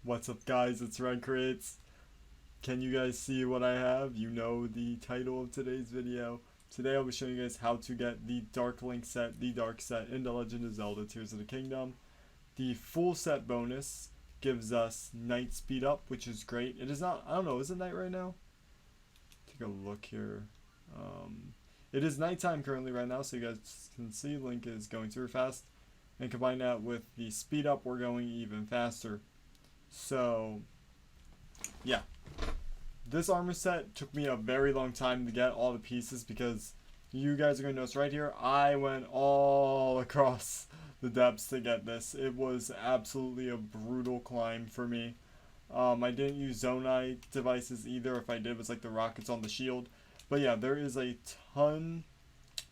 What's up, guys? It's Red Crates. Can you guys see what I have? You know the title of today's video. Today I'll be showing you guys how to get the Dark Link set, the Dark set in The Legend of Zelda Tears of the Kingdom. The full set bonus gives us night speed up, which is great. It is not, I don't know, is it night right now? Take a look here. It is nighttime currently right now, so you guys can see Link is going super fast. And combine that with the speed up, we're going even faster. So, yeah. This armor set took me a very long time to get all the pieces because you guys are going to notice right here, I went all across the depths to get this. It was absolutely a brutal climb for me. I didn't use Zonai devices either. If I did, it was like the rockets on the shield. But yeah, there is a ton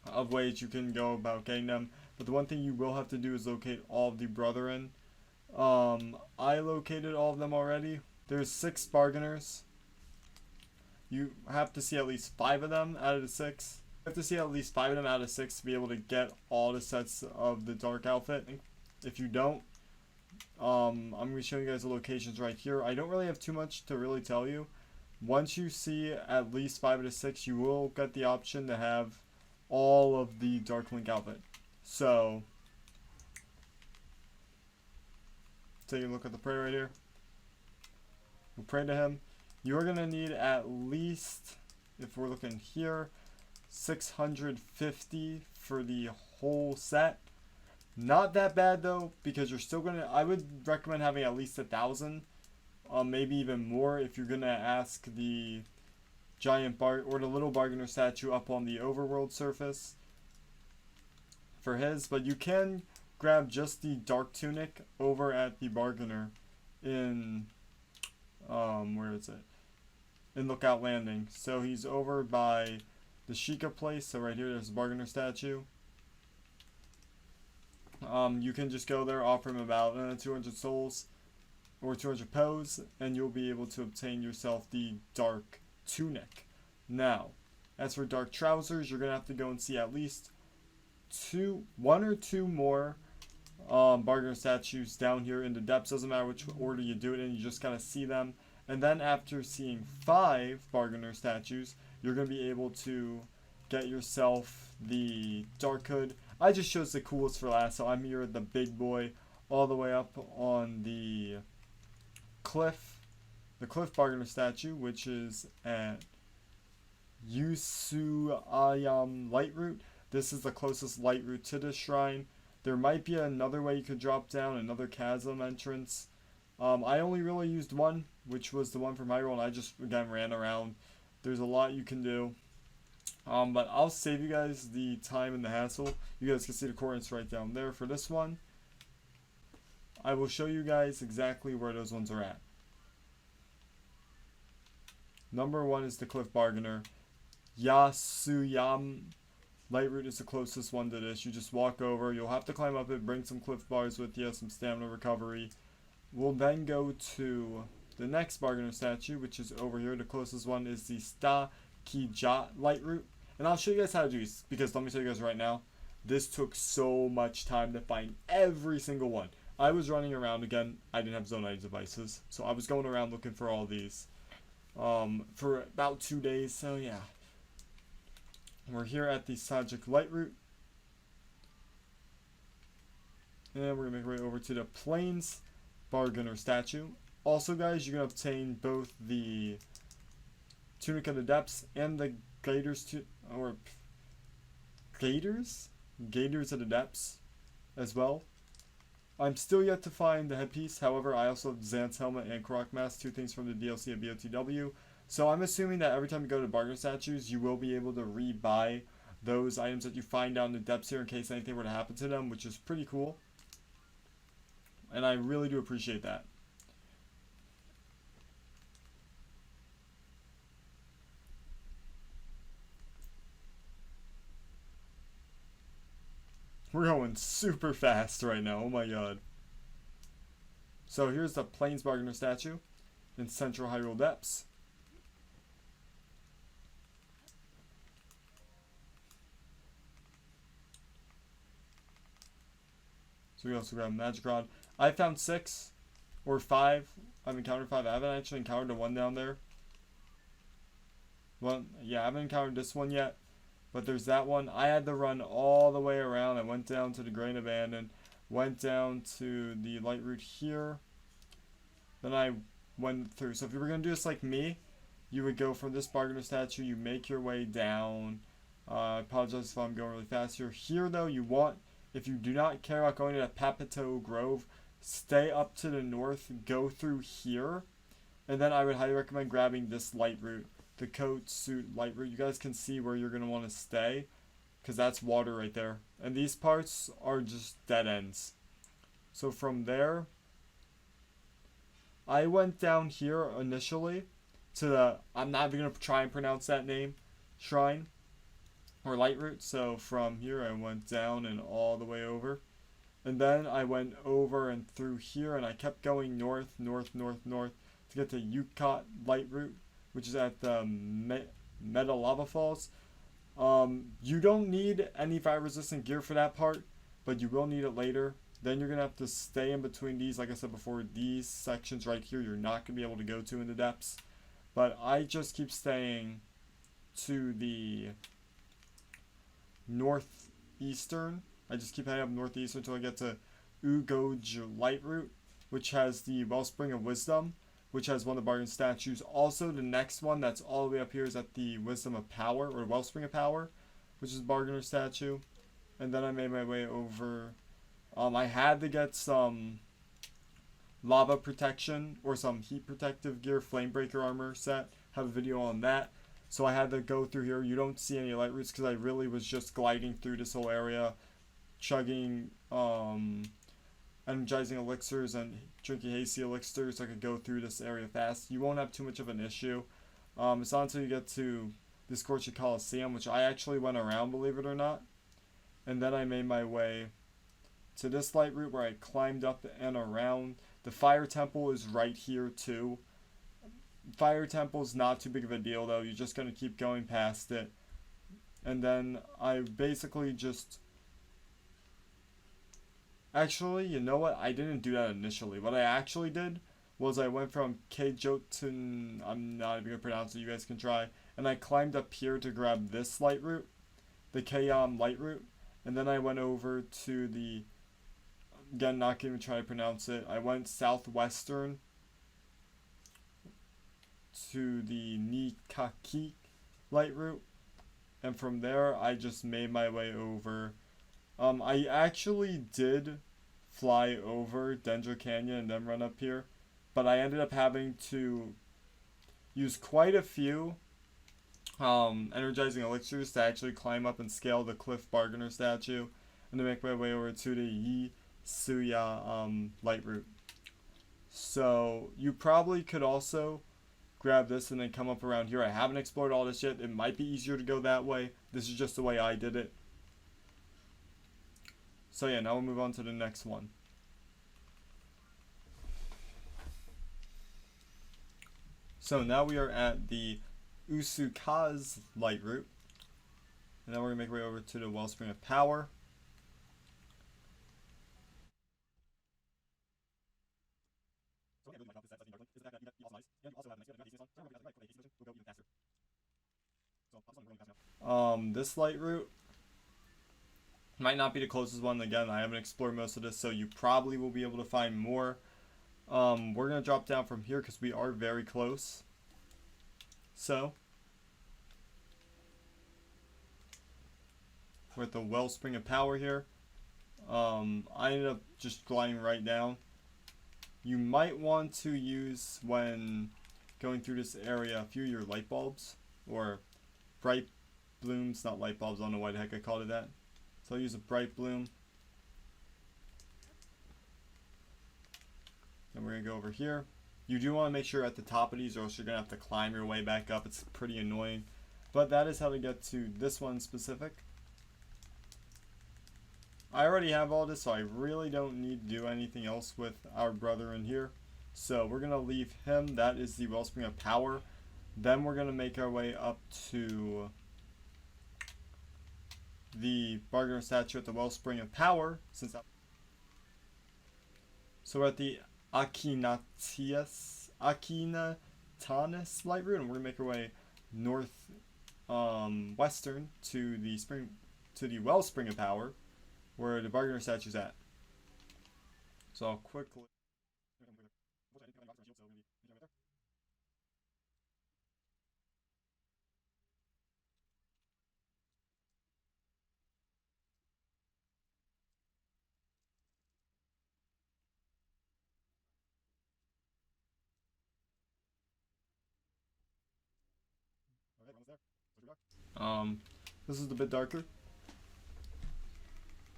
of ways you can go about getting them. But the one thing you will have to do is locate all of the brethren. I located all of them already. There's 6 bargainers. You have to see at least 5 of them out of the 6. You have to see at least 5 of them out of 6 to be able to get all the sets of the dark outfit. If you don't, I'm going to be showing you guys the locations right here. I don't really have too much to really tell you. Once you see at least 5 of the 6, you will get the option to have all of the Dark Link outfit. So, take a look at the prayer right here. We'll pray to him. You're going to need at least, if we're looking here, 650 for the whole set. Not that bad though, because you're still going to, I would recommend having at least 1,000. Maybe even more if you're going to ask the giant or the little bargainer statue up on the overworld surface for his. But you can grab just the dark tunic over at the bargainer in, where is it? In Lookout Landing. So he's over by the Sheikah place. So right here, there's the bargainer statue. You can just go there, offer him about 200 souls or 200 pose, and you'll be able to obtain yourself the dark tunic. Now, as for dark trousers, you're gonna have to go and see at least 1 or 2 more bargainer statues down here in the depths. Doesn't matter which order you do it in, you just gotta see them. And then after seeing 5 bargainer statues, you're gonna be able to get yourself the dark hood. I just chose the coolest for last, so I'm here at the big boy all the way up on the cliff bargainer statue, which is at Yusuayam Light Route. This is the closest light route to this shrine. There might be another way you could drop down, another chasm entrance. I only really used one, which was the one from Hyrule, and I just again ran around. There's a lot you can do. But I'll save you guys the time and the hassle. You guys can see the coordinates right down there for this one. I will show you guys exactly where those ones are at. Number 1 is the Cliff Bargainer. Yasuyam Light Route is the closest one to this. You just walk over. You'll have to climb up it, bring some cliff bars with you, some stamina recovery. We'll then go to the next Bargainer statue, which is over here. The closest one is the Sta Kijat Light Route. And I'll show you guys how to do this, because let me tell you guys right now, this took so much time to find every single one. I was running around again. I didn't have Zonai devices, so I was going around looking for all these for about 2 days. So yeah, we're here at the Sajik Light Route, and we're gonna make our way over to the Plains Bargainer statue. Also, guys, you're gonna obtain both the Tunic of the Depths and the Gators of the Depths as well. I'm still yet to find the headpiece. However, I also have Zant's helmet and Korok mask, 2 things from the DLC of BOTW. So I'm assuming that every time you go to bargain statues, you will be able to rebuy those items that you find down in the depths here in case anything were to happen to them, which is pretty cool. And I really do appreciate that. We're going super fast right now, oh my god. So here's the Plains Bargainer statue in Central Hyrule Depths. So we also grab Magic Rod. I found 6 or 5 I've encountered 5. I haven't actually encountered the one down there. Well, yeah, I haven't encountered this one yet. But there's that one. I had to run all the way around. I went down to the Grain Abandon. Went down to the light route here. Then I went through. So if you were going to do this like me, you would go from this bargainer statue. You make your way down. I apologize if I'm going really fast here. Here, though, you want, if you do not care about going to the Papito Grove, stay up to the north. Go through here. And then I would highly recommend grabbing this light route. The coat, suit, light route. You guys can see where you're going to want to stay. Because that's water right there. And these parts are just dead ends. So from there, I went down here initially to the, I'm not even going to try and pronounce that name, shrine or light route. So from here I went down and all the way over. And then I went over and through here and I kept going north, north, north, north to get to Yukot light route, which is at the Meta Lava Falls. You don't need any fire resistant gear for that part, but you will need it later. Then you're going to have to stay in between these. Like I said before, these sections right here, you're not going to be able to go to in the depths. But I just keep staying to the northeastern. I just keep heading up northeastern until I get to Ugoj Light Route, which has the Wellspring of Wisdom, which has one of the bargain statues. Also, the next one that's all the way up here is at the Wisdom of Power, or Wellspring of Power, which is a bargainer statue. And then I made my way over. I had to get some lava protection or some heat protective gear, flame breaker armor set. Have a video on that. So I had to go through here. You don't see any light routes because I really was just gliding through this whole area, chugging energizing elixirs and drinking hasty elixirs so I could go through this area fast. You won't have too much of an issue. It's not until you get to the Scorched Coliseum, which I actually went around, believe it or not. And then I made my way to this light route where I climbed up and around. The Fire Temple is right here too. Fire Temple is not too big of a deal though. You're just going to keep going past it. And then I basically just... Actually, you know what? I didn't do that initially. What I actually did was I went from Kejotun, I'm not even going to pronounce it, you guys can try. And I climbed up here to grab this light route, the Kayam light route. And then I went over to the... Again, not going to try to pronounce it. I went southwestern to the Nikaki light route. And from there, I just made my way over. I actually did fly over Dendro Canyon and then run up here. But I ended up having to use quite a few energizing elixirs to actually climb up and scale the Cliff Bargainer statue. And to make my way over to the Yi Suya light route. So you probably could also grab this and then come up around here. I haven't explored all this yet. It might be easier to go that way. This is just the way I did it. So yeah, now we'll move on to the next one. So now we are at the Usukaz light route. And then we're going to make our way over to the Wellspring of Power. This light route might not be the closest one. Again, I haven't explored most of this, so you probably will be able to find more. We're going to drop down from here because we are very close. So, with the Wellspring of Power here, I ended up just gliding right down. You might want to use, when going through this area, a few of your light bulbs, or bright blooms, not light bulbs, I don't know why the heck I called it that. So I'll use a bright bloom. Then we're going to go over here. You do want to make sure at the top of these or else you're going to have to climb your way back up. It's pretty annoying. But that is how to get to this one specific. I already have all this, so I really don't need to do anything else with our brother in here. So we're going to leave him. That is the Wellspring of Power. Then we're going to make our way up to the Bargainer statue at the Wellspring of Power. So we're at the Akinatias Akina Tanis Lightroot, and we're gonna make our way north western to the wellspring of power, where the bargainer statue's at. So I'll quickly. Um, this is a bit darker.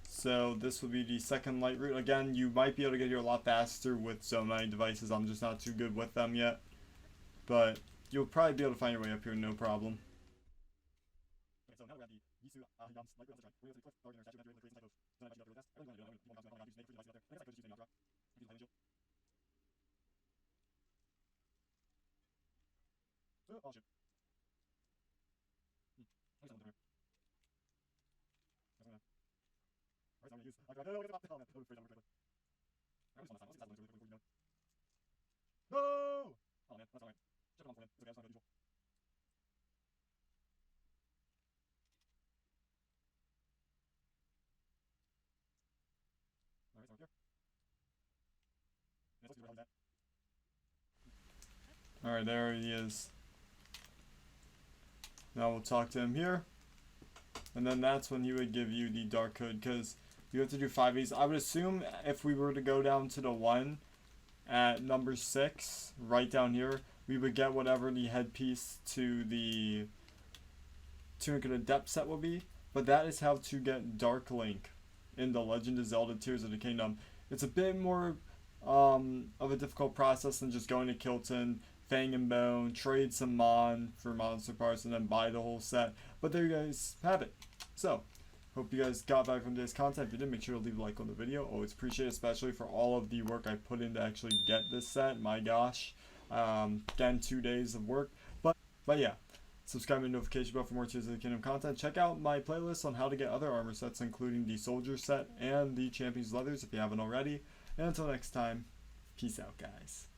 So this will be the second light route. Again, you might be able to get here a lot faster with so many devices. I'm just not too good with them yet. But you'll probably be able to find your way up here no problem. No! Oh man, that's alright. Check it on for him. It's okay, that's not unusual. Alright, so here. Yeah, let's see where that. Alright, there he is. Now we'll talk to him here. And then that's when he would give you the dark hood, because you have to do 5 of these. I would assume if we were to go down to the 1 at number 6, right down here, we would get whatever the headpiece to the Tunic of the Depth set will be. But that is how to get Dark Link in the Legend of Zelda Tears of the Kingdom. It's a bit more of a difficult process than just going to Kilton, Fang and Bone, trade some Mon for monster parts, and then buy the whole set. But there you guys have it. So, hope you guys got back from today's content. If you did, make sure to leave a like on the video. Always appreciate it, especially for all of the work I put in to actually get this set. My gosh. Again, 2 days of work. But yeah. Subscribe and notification bell for more Tears of the Kingdom content. Check out my playlist on how to get other armor sets, including the Soldier set and the Champions Leathers if you haven't already. And until next time, peace out, guys.